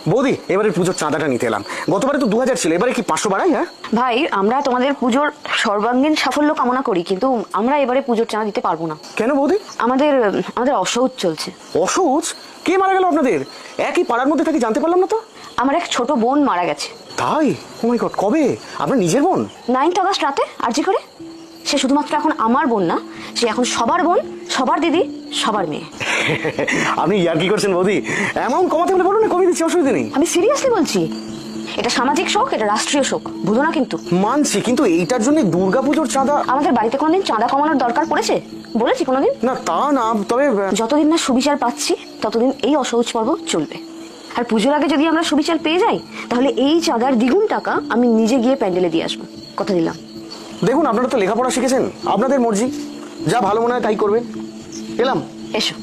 বৌদি, এবারে পুজোর চাঁদাটা নিতে এলাম। গতবারে তো 2000 ছিল, এবারে কি 500 বাড়াই? হ্যাঁ ভাই, আমরা তোমাদের পুজোর সর্বাঙ্গীন সাফল্য কামনা করি, কিন্তু আমরা এবারে পুজোর চাঁদা দিতে পারবো না। কেন বৌদি? আমাদের আমাদের অসৌচ চলছে। অসুচ? কে মারা গেল আপনাদের? একই পাড়ার মধ্যে থাকি, জানতে পারলাম না তো। আমার এক ছোট বোন মারা গেছে। তাই? ও মাই গড, কবে? আপনার নিজের বোন? 9th অগস্ট রাতে আরজি করে। সে শুধুমাত্র এখন আমার বোন না, সে এখন সবার বোন, সবার দিদি, সবার মেয়ে। আপনি ইয়ার কি করছেন বৌদি? এমন কমাতে হলে বলুন না, কমিয়ে দিচ্ছি, অসুবিধা নেই। আমি সিরিয়াসলি বলছি, এটা সামাজিক শোক, এটা রাষ্ট্রীয় শোক, বুঝো না কিন্তু। মানছি, কিন্তু এইটার জন্য দুর্গাপুজোর চাঁদা? আমাদের বাড়িতে কোনোদিন চাঁদা কমানোর দরকার পড়েছে বলেছি কোনোদিন? না তা না, তবে যতদিন না সুবিচার পাচ্ছি ততদিন এই অসহজ পর্ব চলবে। আর পুজোর আগে যদি আমরা সুবিচার পেয়ে যাই, তাহলে এই চাঁদার দ্বিগুণ টাকা আমি নিজে গিয়ে প্যান্ডেলে দিয়ে আসবো, কথা দিলাম। দেখুন, আপনারা তো লেখাপড়া শিখেছেন, আপনাদের মর্জি, যা ভালো মনে হয় তাই করবেন। এলাম। এসো।